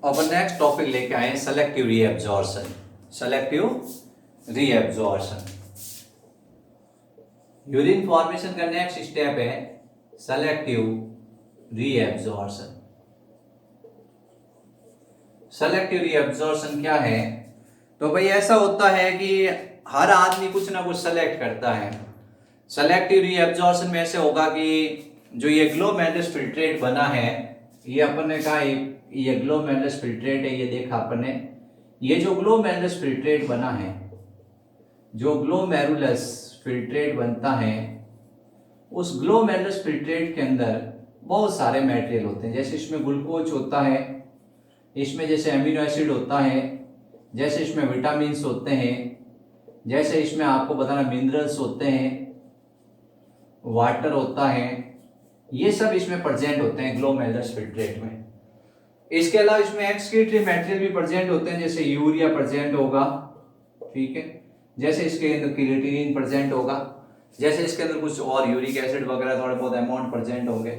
अब next topic लेके आए सेलेक्टिव रीएब्जॉर्शन। सेलेक्टिव रीएब्जॉर्शन यूरिन फॉर्मेशन का नेक्स्ट स्टेप है सेलेक्टिव रीएब्जॉर्शन। सेलेक्टिव रीएब्जॉर्शन क्या है? तो भाई ऐसा होता है कि हर आदमी कुछ ना कुछ सेलेक्ट करता है। सेलेक्टिव रीएब्जॉर्शन में ऐसे होगा कि जो ये ग्लोमेरुलस फिल्ट्रेट बना है, ये अपन ने कहा ये ग्लोमेरुलस फिल्ट्रेट है, ये देखा अपन ने। ये जो ग्लोमेरुलस फिल्ट्रेट बना है, जो ग्लोमेरुलस फिल्ट्रेट बनता है, उस ग्लोमेरुलस फिल्ट्रेट के अंदर बहुत सारे मटेरियल होते हैं। जैसे इसमें ग्लूकोज होता है, इसमें जैसे एमिनो एसिड होता है, जैसे इसमें विटामिन्स होते हैं, जैसे इसमें आपको बताना मिनरल्स होते हैं, वाटर होता है, ये सब इसमें प्रेजेंट होते हैं ग्लोमेरुलस फिल्ट्रेट में। इसके अलावा इसमें एक्सक्रीटरी मटेरियल भी प्रेजेंट होते हैं, जैसे यूरिया प्रेजेंट होगा, ठीक है, जैसे इसके अंदर क्रिएटिनिन प्रेजेंट होगा, जैसे इसके अंदर कुछ और यूरिक एसिड वगैरह थोड़े बहुत अमाउंट प्रेजेंट होंगे।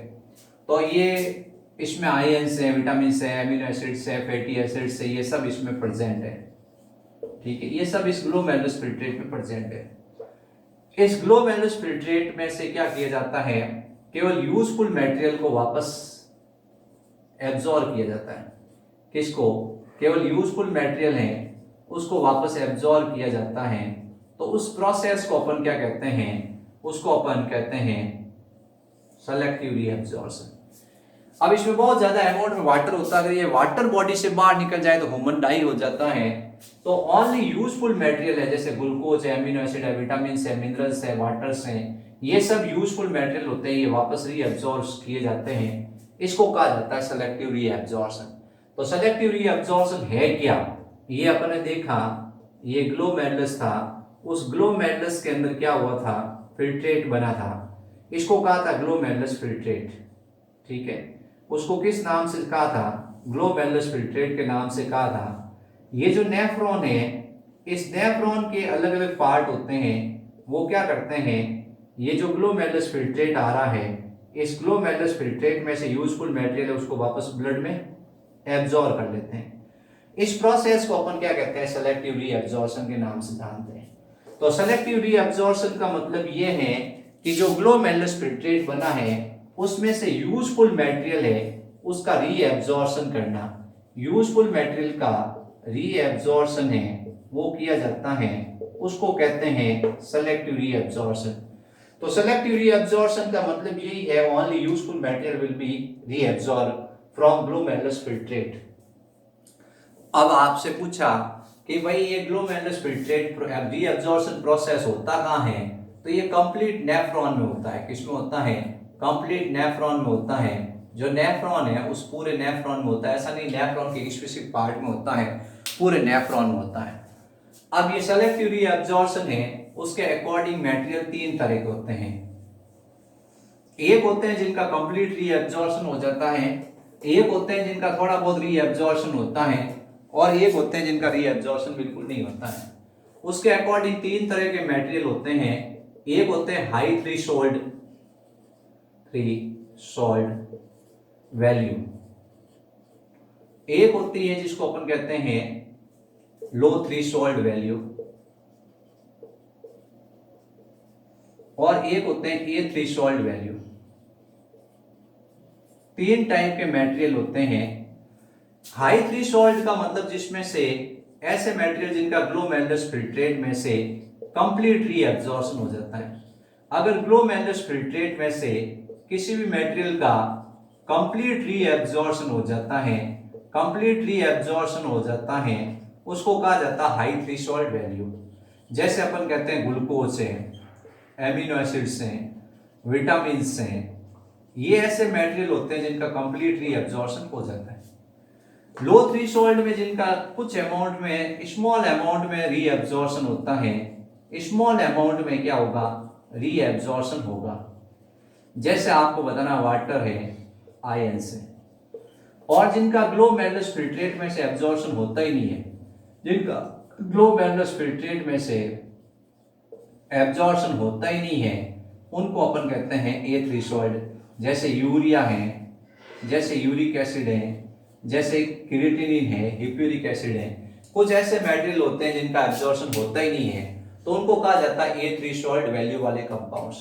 तो ये इसमें आयंस है, विटामिन है, एमिनो एसिड्स है, फैटी एसिड्स है, ये सब इसमें प्रेजेंट है, ठीक है। ये सब इस ग्लोमेरुलस फिल्ट्रेट में प्रेजेंट है। इस ग्लोमेरुलस फिल्ट्रेट में से क्या किया जाता है, केवल यूजफुल मटेरियल को वापस एब्जॉर्ब किया जाता है। किसको? केवल यूजफुल मटेरियल है उसको वापस एब्जॉर्ब किया जाता है। तो उस प्रोसेस को अपन क्या कहते हैं? उसको अपन कहते हैं सेलेक्टिव रीएब्जॉर्प्शन। अब इसमें बहुत ज्यादा अमाउंट में वाटर होता है, अगर ये वाटर बॉडी से बाहर निकल जाए तो ह्यूमन डाई हो जाता है। तो ओनली यूजफुल मटेरियल है, जैसे ग्लूकोज है, एमिनो एसिड है, विटामिन है, मिनरल्स है, वाटर्स हैं, ये सब यूजफुल मटेरियल होते हैं, ये वापस रीएब्जॉर्ब किए जाते हैं। इसको कहा जाता है सेलेक्टिव रीएब्जॉर्प्शन। तो सेलेक्टिव रीएब्जॉर्प्शन है क्या? ये अपन ने देखा, ये ग्लोमेरुलस था, उस ग्लोमेरुलस के अंदर क्या हुआ था? फिल्ट्रेट बना था, इसको कहा था ग्लोमेरुलस फिल्ट्रेट, ठीक है। उसको किस नाम से कहा था? ग्लोमेरुलस फिल्ट्रेट के नाम से कहा था। ये जो नेफ्रॉन है, इस नेफ्रॉन के अलग अलग पार्ट होते हैं, वो क्या करते हैं, ये जो ग्लोमेरुलस फिल्ट्रेट आ रहा है, इस ग्लोमेरुलस फिल्ट्रेट में से यूजफुल मटेरियल है उसको वापस ब्लड में एब्जॉर्ब कर लेते हैं। इस प्रोसेस को अपन क्या कहते हैं? सेलेक्टिव रीएब्जॉर्प्शन के नाम से जानते हैं। तो सेलेक्टिव रीएब्जॉर्प्शन का मतलब ये है कि जो ग्लोमेरुलस फिल्ट्रेट बना है उसमें से यूजफुल मटेरियल है उसका रीएब्जॉर्प्शन करना। यूजफुल मटेरियल का रीएब्जॉर्प्शन है वो किया जाता है, उसको कहते हैं सेलेक्टिव रीएब्जॉर्प्शन। तो सेलेक्टिव रीएब्जॉर्प्शन का मतलब यही है, only useful material will be reabsorb from glomerulus filtrate. अब आपसे पूछा कि भाई ये ग्लोमेरुलस फिल्ट्रेट रीएब्जॉर्प्शन प्रोसेस होता कहाँ है? तो ये कंप्लीट नेफ्रॉन में होता है। किसमें होता है? कंप्लीट नेफ्रॉन में होता है। जो नेफ्रॉन है उस पूरे नेफ्रॉन में होता है, ऐसा नहीं नेफ्रॉन के स्पेसिफिक पार्ट में होता है, पूरे नेफ्रॉन में होता है। अब ये सेलेक्टिव रीएब्जॉर्प्शन है, उसके अकॉर्डिंग मटेरियल तीन तरह के होते हैं। एक होते हैं जिनका कंप्लीट रीएब्जॉर्प्शन हो जाता है, एक होते हैं जिनका थोड़ा बहुत रीएब्जॉर्प्शन होता है, और एक होते हैं जिनका रीएब्जॉर्प्शन बिल्कुल नहीं होता है। उसके अकॉर्डिंग तीन तरह के मटेरियल होते हैं। एक होते हैं हाई थ्रेशोल्ड वैल्यू, एक होती है जिसको अपन कहते हैं लो थ्रेशोल्ड वैल्यू, और एक होते हैं ए थ्रेशोल्ड वैल्यू। तीन टाइप के मटेरियल होते हैं। हाई थ्रेशोल्ड का मतलब जिसमें से ऐसे मटेरियल जिनका ग्लोमेरुलस फिल्ट्रेट में से कंप्लीट रीएब्जॉर्प्शन हो जाता है। अगर ग्लोमेरुलस फिल्ट्रेट में से किसी भी मटेरियल का कंप्लीट रीएब्जॉर्प्शन हो जाता है, कंप्लीट रीएब्जॉर्प्शन हो जाता है, उसको कहा जाता है हाई थ्रेशोल्ड वैल्यू। जैसे अपन कहते हैं ग्लूकोज है, एमिनो एसिड्स हैं, विटामिन्स हैं, ये ऐसे मटेरियल होते हैं जिनका कंप्लीट रीएब्जॉर्प्शन हो जाता है। लो थ्रेशोल्ड में जिनका कुछ अमाउंट में, स्मॉल अमाउंट में रीएब्जॉर्प्शन होता है, स्मॉल अमाउंट में क्या होगा? रीएब्जॉर्प्शन होगा। जैसे आपको बताना वाटर है, आयंस है। और जिनका ग्लोमेरुलस फिल्ट्रेट में से एब्जॉर्प्शन होता ही नहीं है, जिनका ग्लोमेरुलस फिल्ट्रेट में से एब्जॉर्प्शन होता ही नहीं है, उनको अपन कहते हैं ए थ्रेशोल्ड। जैसे यूरिया है, जैसे यूरिक एसिड है, जैसे क्रिएटिनिन है, हिप्यूरिक एसिड है, कुछ ऐसे मटेरियल होते हैं जिनका एब्जॉर्प्शन होता ही नहीं है, तो उनको कहा जाता है ए थ्रेशोल्ड वैल्यू वाले कंपाउंड्स।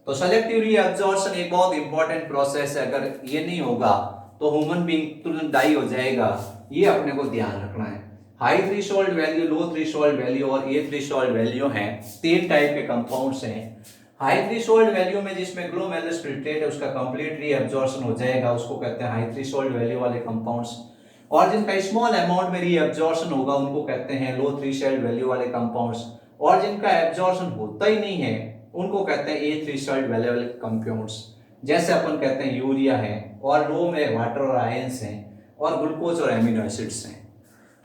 तो सेलेक्टिव रीअब्जॉर्प्शन एक बहुत इंपॉर्टेंट प्रोसेस है, अगर ये नहीं होगा तो ह्यूमन बीइंग तुरंत डाई हो जाएगा, ये अपने को ध्यान रखना है। हाई थ्रेशोल्ड वैल्यू, लो थ्रेशोल्ड वैल्यू और ए थ्रेशोल्ड वैल्यू हैं, तीन टाइप के कंपाउंड्स हैं। हाई थ्रेशोल्ड वैल्यू में जिसमें ग्लोमेरुलस फिल्ट्रेट है उसका कंप्लीट रीअब्जॉर्प्शन हो जाएगा, उसको कहते हैं हाई थ्रेशोल्ड वैल्यू वाले कंपाउंड्स। और जिनका स्मॉल अमाउंट में रीअब्जॉर्प्शन होगा उनको कहते हैं लो थ्रेशोल्ड वैल्यू वाले कंपाउंड्स, और जिनका एब्जॉर्प्शन होता ही नहीं है उनको कहते हैं ए थ्रेशोल्ड वैल्यू वाले कंपाउंड्स। जैसे अपन कहते हैं यूरिया है, और लो में वाटर और आयंस हैं, और ग्लूकोज और एमिनो एसिड्स हैं।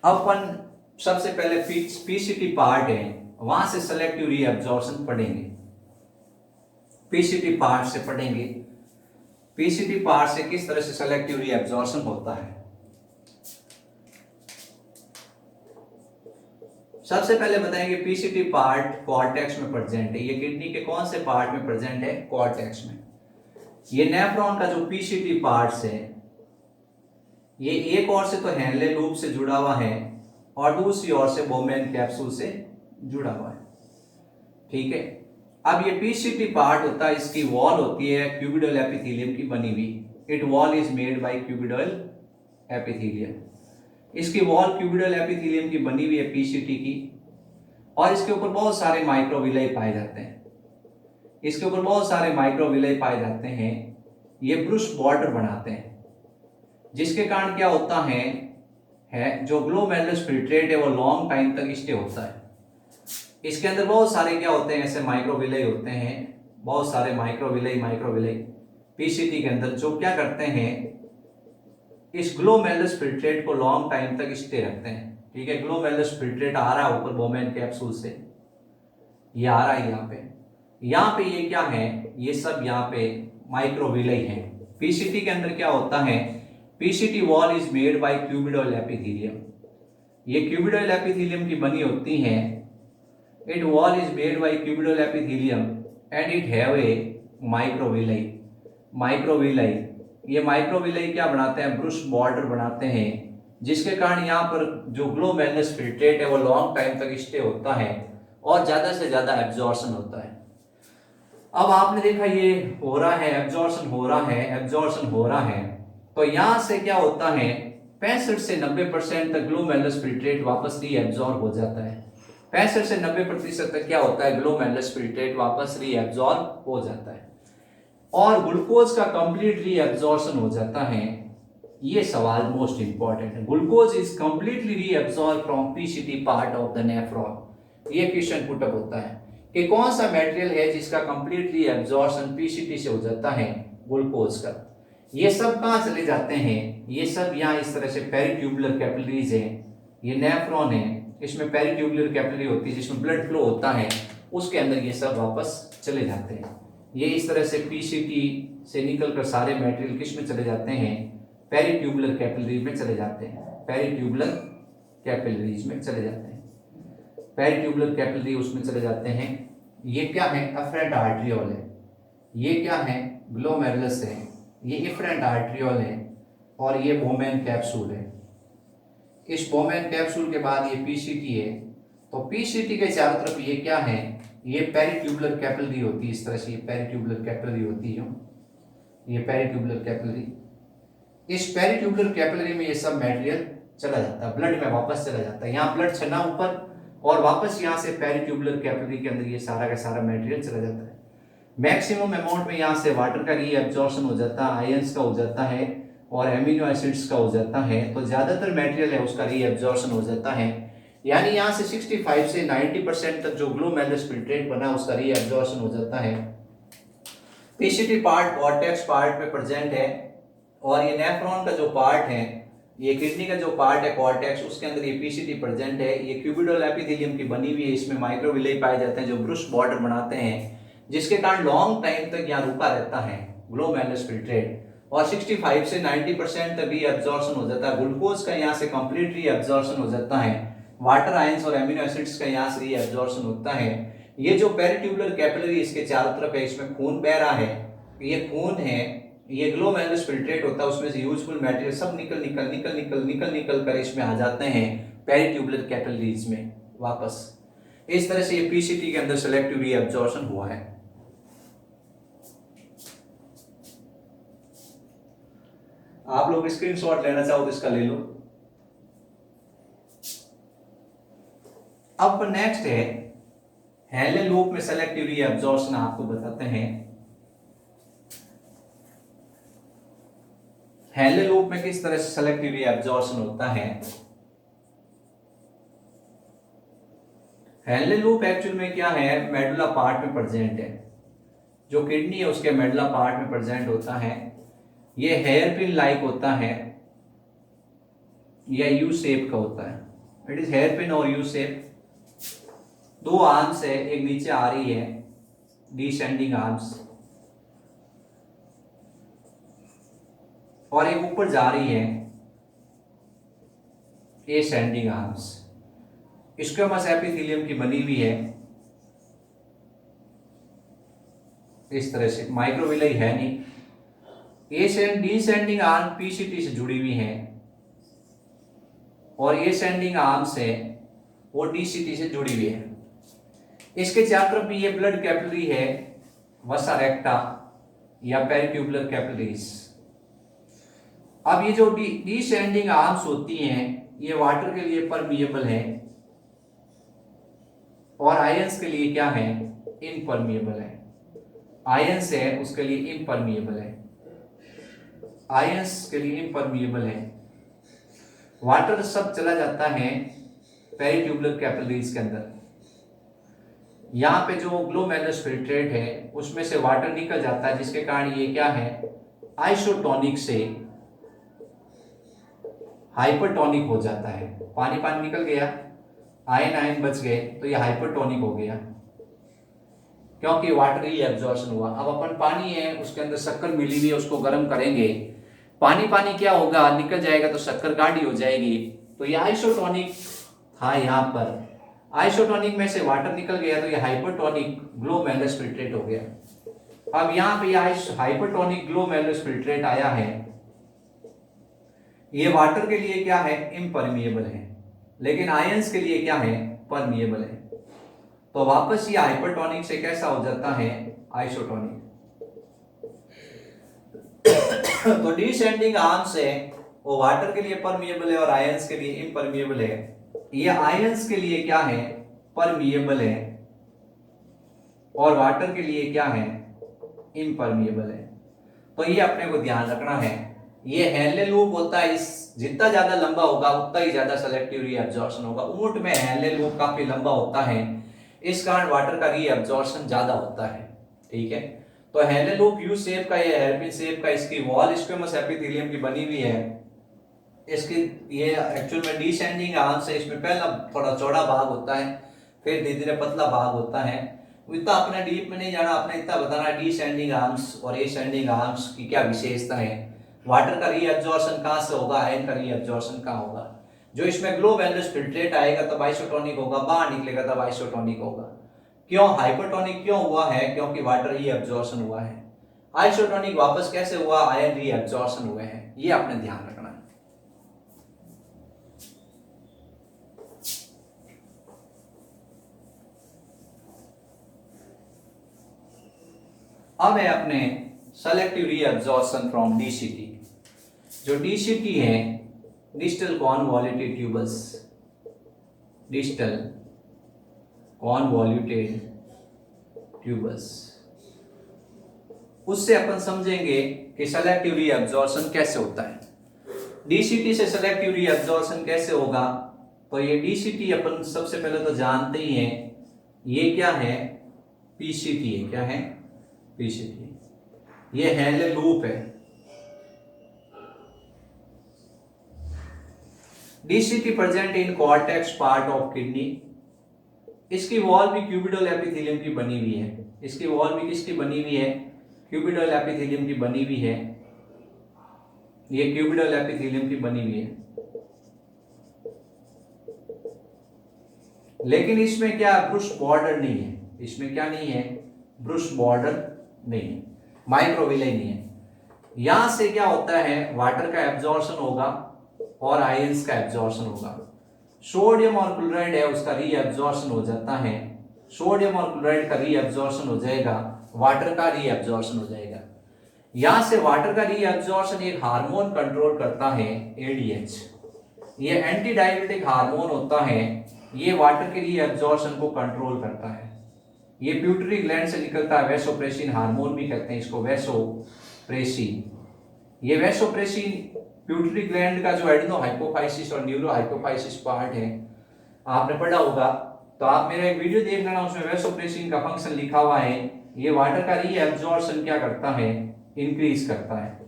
अपन सबसे पहले पीसीटी पार्ट है, वहां से सेलेक्टिव रीअब्जॉर्प्शन पढ़ेंगे। पीसीटी पार्ट से पढ़ेंगे, पीसीटी पार्ट से किस तरह से सेलेक्टिव रीअब्जॉर्प्शन होता है। सबसे पहले बताएंगे पीसीटी पार्ट कॉर्टेक्स में प्रेजेंट है। ये किडनी के कौन से पार्ट में प्रेजेंट है? कॉर्टेक्स में। ये नेफ्रॉन का जो पीसीटी पार्ट्स है, ये एक ओर से तो हेनले लूप से जुड़ा हुआ है और दूसरी ओर से बोमेन कैप्सूल से जुड़ा हुआ है, ठीक है। अब ये पीसीटी पार्ट होता है, इसकी वॉल होती है क्यूबिडल एपिथेलियम की बनी हुई। It wall is made by cuboidal epithelium. इसकी वॉल क्यूबिडल एपिथेलियम की बनी हुई है पीसीटी की, और इसके ऊपर बहुत सारे माइक्रोविलाई पाए जाते हैं। इसके ऊपर बहुत सारे माइक्रोविलाई पाए जाते हैं। ये ब्रुश बॉर्डर बनाते हैं, जिसके कारण क्या होता है जो ग्लोमेरुलस फिल्ट्रेट है वो लॉन्ग टाइम तक स्टे होता है। इसके अंदर बहुत सारे क्या होते हैं, ऐसे माइक्रोविलाई होते हैं, बहुत सारे माइक्रोविलाई पीसीटी के अंदर, जो क्या करते हैं, इस ग्लोमेरुलस फिल्ट्रेट को लॉन्ग टाइम तक स्टे रखते हैं, ठीक है। ग्लोमेरुलस फिल्ट्रेट आ रहा है ऊपर बोमेन कैप्सूल से, ये आ रहा है यहाँ पे ये क्या है, ये सब यहाँ पे माइक्रोविलाई है। पीसीटी के अंदर क्या होता है, PCT wall is made by cuboidal epithelium. ये क्यूबिडल एपिथेलियम की बनी होती है। It wall is made by cuboidal epithelium and it have a microvilli. ये माइक्रोविलाई क्या बनाते हैं, ब्रुश बॉर्डर बनाते हैं, जिसके कारण यहाँ पर जो ग्लोमेरुलस फिल्ट्रेट है वो लॉन्ग टाइम तक स्टे होता है और ज्यादा से ज्यादा एब्जॉर्प्शन होता है। अब आपने देखा ये हो रहा है, एब्जॉर्प्शन हो रहा है, तो यहां से क्या होता है, 65 से 90% तक ग्लोमेरुलस फिल्ट्रेट वापस रीअब्जॉर्ब हो जाता है। 65 से 90% तक क्या होता है, ग्लोमेरुलस फिल्ट्रेट वापस रीअब्जॉर्ब हो जाता है, और ग्लूकोज का कंप्लीट रीअब्जॉर्प्शन हो जाता है। ये सवाल मोस्ट इंपॉर्टेंट है, glucose is completely reabsorb from PCT part of the nephron. ये क्वेश्चन पुट अप होता है कि कौन सा मटेरियल है जिसका कंप्लीट रीअब्सॉर्प्शन पीसीटी से हो जाता है, ग्लूकोज का। ये सब कहाँ चले जाते हैं, ये सब यहाँ इस तरह से पेरिट्यूबुलर कैपिलरीज है, ये नेफ्रॉन है, इसमें पेरिट्यूबुलर कैपिलरी होती है जिसमें ब्लड फ्लो होता है, उसके अंदर ये सब वापस चले जाते हैं। ये इस तरह से पीसीटी से निकलकर सारे मटेरियल किस में चले जाते हैं, पेरिट्यूबुलर कैपिलरी में चले जाते हैं, पेरिट्यूबुलर कैपिलरीज में चले जाते हैं, पेरिट्यूबुलर कैपिलरी उसमें चले जाते हैं। ये क्या है, एफरेंट आर्ट्रियोल है, ये क्या है, ग्लोमेरुलस है, ये एफरेंट आर्ट्रियोल है, और ये बोमेन कैप्सूल है। इस बोमेन कैप्सूल के बाद ये पीसीटी है, तो पीसीटी के चारों तरफ ये क्या है, ये पेरिट्यूबुलर कैपिलरी होती है, इस तरह से ये पेरिट्यूबुलर कैपिलरी होती है, ये पेरिट्यूबुलर कैपिलरी। इस पेरिट्यूबुलर कैपिलरी में ये सब मटेरियल चला जाता है, ब्लड में वापस चला जाता है। यहाँ ब्लड छना ऊपर और वापस यहाँ से पेरिट्यूबुलर कैपिलरी के अंदर ये सारा का सारा मटेरियल चला जाता है। मैक्सिमम अमाउंट में यहाँ से वाटर का रीअब्जॉर्प्शन हो जाता है, आयंस का हो जाता है, और एमिनो एसिड्स का हो जाता है, तो ज्यादातर मटेरियल है उसका रीअब्जॉर्प्शन हो जाता है। यानी यहाँ से 65 से 90% तक जो ग्लोमेरुलस फिल्ट्रेट बना उसका रीअब्जॉर्प्शन हो जाता है। पीसीटी पार्ट कॉर्टेक्स पार्ट में प्रेजेंट है, और ये नेफ्रॉन का जो पार्ट है, ये किडनी का जो पार्ट है कॉर्टेक्स, उसके अंदर ये पीसीटी प्रेजेंट है। ये क्यूबिडल एपिथेलियम की बनी हुई है, इसमें माइक्रोविलाई पाए जाते हैं जो ब्रुश बॉर्डर बनाते हैं, जिसके कारण लॉन्ग टाइम तक यहाँ रुका रहता है ग्लोमेरुलस फिल्ट्रेट, और 65 से 90% तक रीअब्जॉर्प्शन हो जाता है। ग्लूकोज का यहाँ से कंप्लीट रीअब्जॉर्प्शन हो जाता है, वाटर आयंस और एमिनो एसिड्स का यहाँ से रीअब्जॉर्प्शन होता है। ये जो पेरिट्यूबुलर कैपिलरी इसके चारों तरफ है, इसमें खून बह रहा है, ये खून है, ये ग्लोमेरुलस फिल्ट्रेट होता है, उसमें से यूजफुल मटेरियल सब निकल कर इसमें आ जाते हैं पेरिट्यूबुलर कैपिलरीज में वापस। इस तरह से ये पीसीटी के अंदर सेलेक्टिव रीअब्जॉर्प्शन हुआ है। आप लोग स्क्रीनशॉट लेना चाहो तो इसका ले लो। अब नेक्स्ट है हेले लूप में सेलेक्टिव रीअब्जॉर्प्शन, आपको बताते हैं। हेले लूप में किस तरह से सेलेक्टिव रीअब्जॉर्प्शन होता है। हेले लूप एक्चुअल में क्या है, मेडुला पार्ट में प्रेजेंट है, जो किडनी है उसके मेडुला पार्ट में प्रेजेंट होता है। ये हेयर पिन लाइक होता है या यू शेप का होता है, इट इज हेयर पिन और यू शेप। दो आर्म्स है, एक नीचे आ रही है डिसेंडिंग आर्म्स और एक ऊपर जा रही है एसेंडिंग आर्म्स। स्क्वेमस एपिथेलियम की बनी हुई है इस तरह से, माइक्रोविलाई है नहीं। डिसेंडिंग आर्म पीसीटी से जुड़ी हुई है और एसेंडिंग आर्म्स है वो डीसीटी से जुड़ी हुई है। इसके चारों तरफ भी ये ब्लड कैपिलरी है, वसा रेक्टा या पेरिट्यूबुलर कैपिलरीज। अब ये जो डिसेंडिंग आर्म्स होती हैं ये वाटर के लिए परमिएबल है और आयंस के लिए क्या है, इनपरमिएबल है। आयंस है उसके लिए इनपरमिएबल है, आयंस के लिए इनपरमिएबल है। वाटर सब चला जाता है पेरिट्यूबुलर कैपिलरीज के अंदर। यहाँ पे जो ग्लोमेरुलस फिल्ट्रेट है उसमें से वाटर निकल जाता है, जिसके कारण ये क्या है, आइसोटोनिक से हाइपरटोनिक हो जाता है। पानी पानी निकल गया, आयन आयन बच गए, तो ये हाइपरटोनिक हो गया क्योंकि वाटर ही एब्जॉर्प्शन हुआ। अब अपन पानी है उसके अंदर शक्कर मिली हुई है, उसको गर्म करेंगे, पानी पानी क्या होगा, निकल जाएगा तो शक्कर गाढ़ी हो जाएगी। तो ये आइसोटोनिक था, यहाँ पर आइसोटोनिक में से वाटर निकल गया तो ये हाइपरटोनिक ग्लोमेरुलस फिल्ट्रेट हो गया। अब यहाँ पे ये हाइपरटोनिक ग्लोमेरुलस फिल्ट्रेट आया है, ये वाटर के लिए क्या है, इम्परमिएबल है, लेकिन आयंस के लिए क्या है, परमिएबल है। तो वापस ये हाइपरटोनिक से कैसा हो जाता है, आइसोटोनिक। तो डिसेंडिंग आर्म्स है वो वाटर के लिए परमिएबल है और आयंस के लिए इम्परमिएबल है। ये आयंस के लिए क्या है, परमिएबल है और वाटर के लिए क्या है, इम्परमिएबल है। तो ये अपने को ध्यान रखना है। ये हेनले लूप होता है, इस जितना ज्यादा लंबा होगा उतना ही ज्यादा सेलेक्टिव रीअब्जॉर्प्शन होगा। ऊंट में हेनले लूप काफी लंबा होता है, इस कारण वाटर का रीअब्जॉर्प्शन ज्यादा होता है। ठीक है, तो हेनले लूप यू शेप का, ये हेयरपिन शेप का, इसकी वॉल स्क्वेमस एपिथेलियम की बनी हुई है। इसकी ये एक्चुअल में डिसेंडिंग आर्म्स है, इसमें पहला थोड़ा चौड़ा भाग होता है, फिर धीरे धीरे पतला भाग होता है। इतना अपने डीप में नहीं जाना, अपने इतना बताना डिसेंडिंग आर्म्स और एसेंडिंग आर्म्स की क्या विशेषता है, वाटर का रीअब्जॉर्प्शन कहां से होगा, आयन का रीअब्जॉर्प्शन कहां होगा। जो इसमें ग्लोमेरुलस फिल्ट्रेट आएगा तब आइसोटोनिक होगा, बाहर निकलेगा तब आइसोटोनिक होगा। क्यों हाइपरटोनिक क्यों हुआ है, क्योंकि वाटर रीअब्जॉर्प्शन हुआ है। आइसोटोनिक वापस कैसे हुआ, आयन रीअब्जॉर्प्शन हुए हैं। ये आपने ध्यान रखना है। अब है अपने सेलेक्टिव रीअब्जॉर्प्शन फ्रॉम डीसीटी। जो डीसीटी है, डिस्टल कॉन्वॉल्यूटेड ट्यूबल्स, डिस्टल कॉन्वॉल्यूटेड ट्यूबल्स, उससे अपन समझेंगे कि सेलेक्टिव रीअब्जॉर्प्शन कैसे होता है। डीसीटी से सेलेक्टिव रीअब्जॉर्प्शन कैसे होगा, तो ये डीसीटी अपन सबसे पहले तो जानते ही हैं, ये क्या है, पीसीटी है। क्या है, पीसीटी। ये हेनले लूप है। DCT present in cortex part of kidney. इसकी वॉल भी क्यूबिडल एपिथेलियम की बनी हुई है। इसकी वॉल भी किसकी बनी हुई है, क्यूबिडल एपिथेलियम की बनी हुई है। ये क्यूबिडल एपिथेलियम की बनी हुई है, लेकिन इसमें क्या ब्रुश बॉर्डर नहीं है। इसमें क्या नहीं है, ब्रुश बॉर्डर नहीं है, माइक्रोविलाई नहीं है। यहां से क्या होता है, वाटर का एब्जॉर्प्शन होगा और आयंस का एब्जॉर्प्शन होगा। सोडियम और क्लोराइड है उसका रीएब्जॉर्प्शन हो जाता है, सोडियम और क्लोराइड का रीएब्जॉर्प्शन हो जाएगा, वाटर का रीएब्जॉर्प्शन हो जाएगा। यहां से वाटर का रीएब्जॉर्प्शन एक हार्मोन कंट्रोल करता है, एडीएच। ये एंटी डायबिटिक हार्मोन होता है, ये वाटर के रीएब्जॉर्प्शन को कंट्रोल करता है। ये प्यूटरी ग्लैंड से निकलता है, वैसोप्रेसिन हार्मोन भी कहते हैं इसको, वैसोप्रेसिन। ये वैसोप्रेसिन प्यूटरी ग्लैंड का जो एडिनो हाइपोफाइसिस और न्यूरो हाइपोफाइसिस पार्ट है, आपने पढ़ा होगा, तो आप मेरा एक वीडियो देख लेना, उसमें वैसोप्रेसिन का फंक्शन लिखा हुआ है। ये वाटर का रीएब्जॉर्प्शन क्या करता है, इंक्रीज करता है,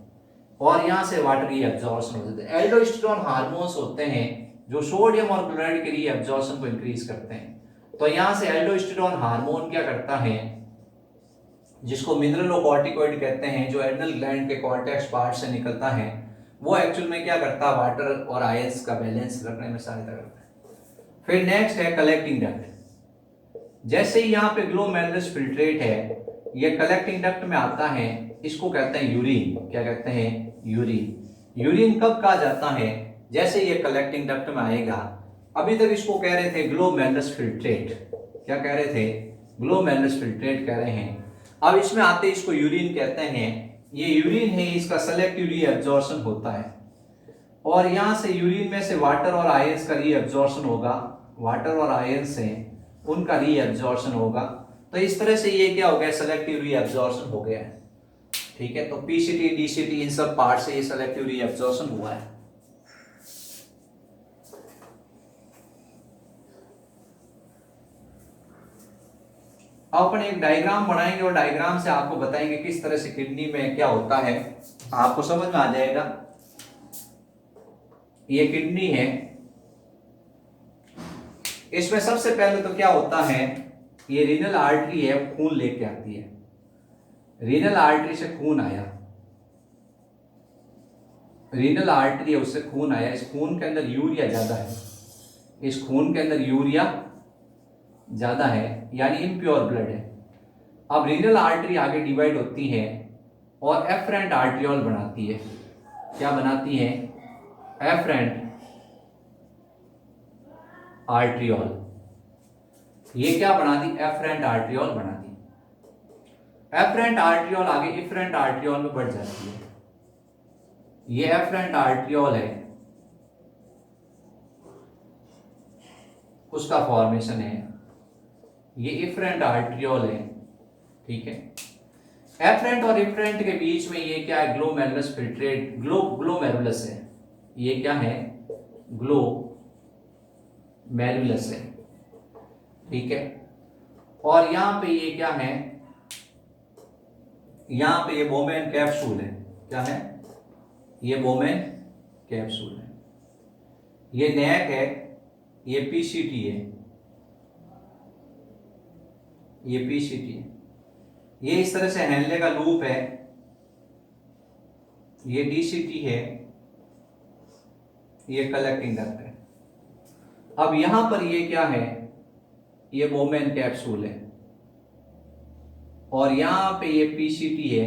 और यहां से वाटर रीएब्जॉर्प्शन हो जाता है। एल्डोस्टेरोन हार्मोन्स होते हैं जो सोडियम और क्लोराइड के रीएब्जॉर्प्शन को इंक्रीज करते हैं। तो यहां से एल्डोस्टेरोन हार्मोन क्या करता है, जिसको मिनरलोकॉर्टिकॉइड कहते हैं, जो एड्रिनल ग्लैंड के कॉर्टेक्स पार्ट से निकलता है, वो एक्चुअल में क्या करता है, वाटर और आयंस का बैलेंस रखने में सहायता करता है। फिर नेक्स्ट है कलेक्टिंग डक्ट। जैसे ही यहाँ पे ग्लोमेरुलस फिल्ट्रेट है, ये कलेक्टिंग डक्ट में आता है, इसको कहते हैं यूरिन। क्या कहते हैं, यूरिन। यूरिन कब कहा जाता है, जैसे ये कलेक्टिंग डक्ट में आएगा। अभी तक इसको कह रहे थे ग्लोमेरुलस फिल्ट्रेट, क्या कह रहे थे, ग्लोमेरुलस फिल्ट्रेट कह रहे हैं। अब इसमें आते इसको यूरिन कहते हैं। ये यूरिन है, इसका सेलेक्टिव रीएब्जॉर्प्शन होता है, और यहां से यूरिन में से वाटर और आयंस का रीएब्जॉर्प्शन होगा, वाटर और आयंस से उनका रीएब्जॉर्प्शन होगा। तो इस तरह से ये क्या हो गया, सेलेक्टिव रीएब्जॉर्प्शन हो गया है। ठीक है, तो पीसीटी डीसीटी इन सब पार्ट से ये सेलेक्टिव रीएब्जॉर्प्शन हुआ है। अब अपन एक डायग्राम बनाएंगे और डायग्राम से आपको बताएंगे किस तरह से किडनी में क्या होता है, आपको समझ में आ जाएगा। ये किडनी है, इसमें सबसे पहले तो क्या होता है, ये रीनल आर्टरी है, खून लेके आती है। रीनल आर्टरी से खून आया, रीनल आर्टरी है उससे खून आया, इस खून के अंदर यूरिया ज्यादा है, इस खून के अंदर यूरिया ज्यादा है, यानी इम्प्योर ब्लड है। अब रीनल आर्टरी आगे डिवाइड होती है और एफरेंट आर्ट्रियोल बनाती है। क्या बनाती है, एफरेंट आर्ट्रियोल। ये क्या बनाती, एफरेंट आर्ट्रियोल बनाती। एफरेंट आर्ट्रियोल आगे इफरेंट आर्ट्रियोल में बढ़ जाती है। ये एफरेंट आर्ट्रियोल है, उसका फॉर्मेशन है। ये इफरेंट आर्ट्रियोल है, ठीक है। एफरेंट और इफरेंट के बीच में ये क्या है, ग्लोमेरुलस फिल्ट्रेट, ग्लोमेरुलस है। ये क्या है, ग्लोमेरुलस है, ठीक है। और यहां पे ये क्या है, यहां पे ये बोमेन कैप्सूल है। क्या है, ये बोमेन कैप्सूल है। ये नेक है, ये पीसीटी है, ये पीसीटी है। ये इस तरह से हैंडले का लूप है, ये डीसीटी है, ये कलेक्टिंग डक्ट है। अब यहां पर ये क्या है, ये बोमेन कैप्सूल है, और यहां पे ये पीसीटी है,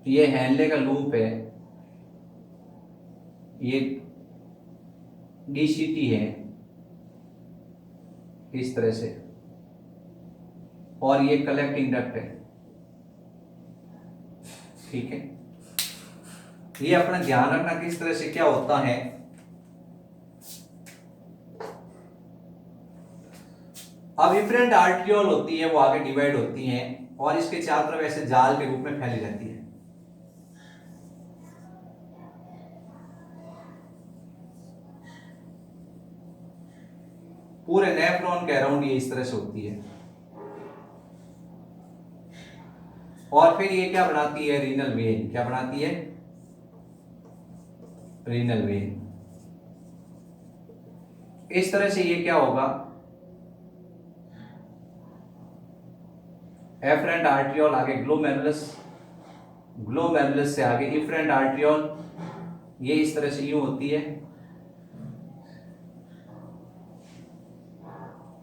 ये हैंडले का लूप है, ये डीसीटी है, इस तरह से, और ये कलेक्टिंग डक्ट है, ठीक है। ये अपना ध्यान रखना किस तरह से क्या होता है। अब इफरेंट आर्ट्रियोल होती है, वो आगे डिवाइड होती हैं और इसके चारों तरफ ऐसे जाल के रूप में फैली रहती है। पूरे नेफ्रॉन के अराउंड ये इस तरह से होती है, और फिर ये क्या बनाती है, रीनल वेन। क्या बनाती है, रीनल वेन। इस तरह से ये क्या होगा, एफरेंट आर्ट्रियोल आगे ग्लोमेरुलस, ग्लोमेरुलस से आगे इफरेंट आर्ट्रियोल, ये इस तरह से यूं होती है,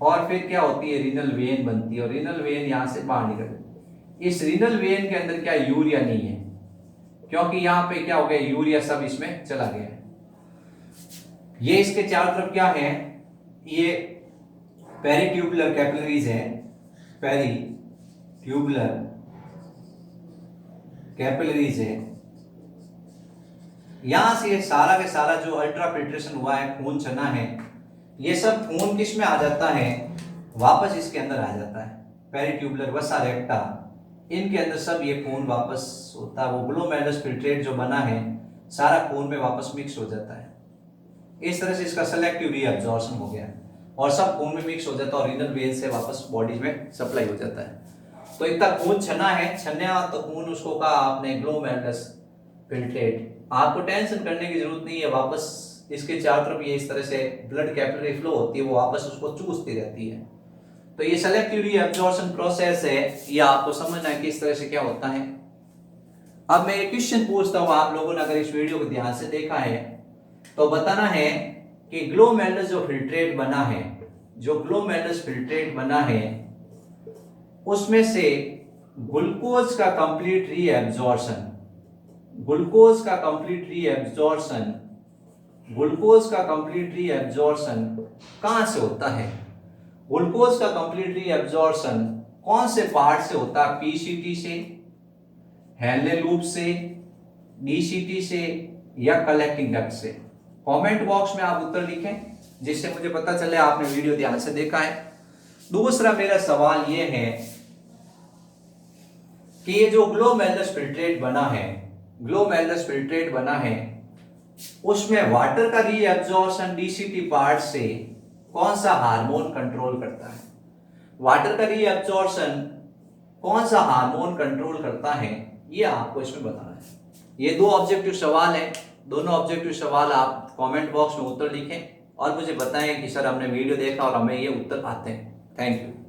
और फिर क्या होती है, रीनल वेन बनती है, और रीनल वेन यहां से बाहर निकलती है। इस रीनल वेन के अंदर क्या यूरिया नहीं है, क्योंकि यहां पे क्या हो गया, यूरिया सब इसमें चला गया है। ये इसके चारों तरफ क्या है, ये पेरिट्यूबुलर कैपिलरीज है, पेरिट्यूबुलर कैपिलरीज है। यहां से ये सारा के सारा जो अल्ट्रा फिल्ट्रेशन हुआ है, खून चना है, ये सब खून किस में आ जाता है, वापस इसके अंदर आ जाता है, पेरिट्यूबुलर वसा रेक्टा, इनके अंदर सब ये खून वापस होता है। वो ग्लोमेरुलस फिल्ट्रेट जो बना है सारा खून में वापस मिक्स हो जाता है। इस तरह से इसका सेलेक्टिव रीअब्जॉर्प्शन हो गया और सब खून में मिक्स हो जाता है और रीनल वेन से वापस बॉडी में सप्लाई हो जाता है। तो इतना खून छना है, छना तो खून उसको कहा आपने ग्लोमेरुलस फिल्ट्रेट। आपको टेंशन करने की जरूरत नहीं है, वापस इसके चारों तरफ ये इस तरह से ब्लड कैपिलरी फ्लो होती है, वो वापस उसको चूसती रहती है। तो ये सेलेक्टिव रीअब्जॉर्प्शन प्रोसेस है, ये आपको समझना है कि इस तरह से क्या होता है। अब मैं एक क्वेश्चन पूछता हूं, आप लोगों ने अगर इस वीडियो को ध्यान से देखा है तो बताना है कि ग्लोमेरुलस जो फिल्ट्रेट बना है, जो ग्लोमेरुलस फिल्ट्रेट बना है उसमें से ग्लूकोज का कंप्लीट रीअब्जॉर्प्शन, ग्लूकोज का कंप्लीट रीअब्जॉर्प्शन, ग्लूकोज का कंप्लीट रीअब्जॉर्प्शन कहां से होता है, ग्लूकोज का कंप्लीट रीअब्जॉर्प्शन कौन से पार्ट से होता है, पीसीटी से, हेनले लूप से, डीसीटी से या कलेक्टिंग डक्ट से। कमेंट बॉक्स में आप उत्तर लिखें जिससे मुझे पता चले आपने वीडियो ध्यान से देखा है। दूसरा मेरा सवाल यह है कि ये जो ग्लोमेरुलस फिल्ट्रेट बना है, ग्लोमेरुलस फिल्ट्रेट बना है, उसमें वाटर का रीअब्जॉर्प्शन डीसीटी पार्ट से कौन सा हार्मोन कंट्रोल करता है, वाटर का रीअब्जॉर्प्शन कौन सा हार्मोन कंट्रोल करता है, ये आपको इसमें बताना है। ये दो ऑब्जेक्टिव सवाल हैं, दोनों ऑब्जेक्टिव सवाल आप कमेंट बॉक्स में उत्तर लिखें और मुझे बताएं कि सर हमने वीडियो देखा और हमें ये उत्तर आते हैं। Thank you.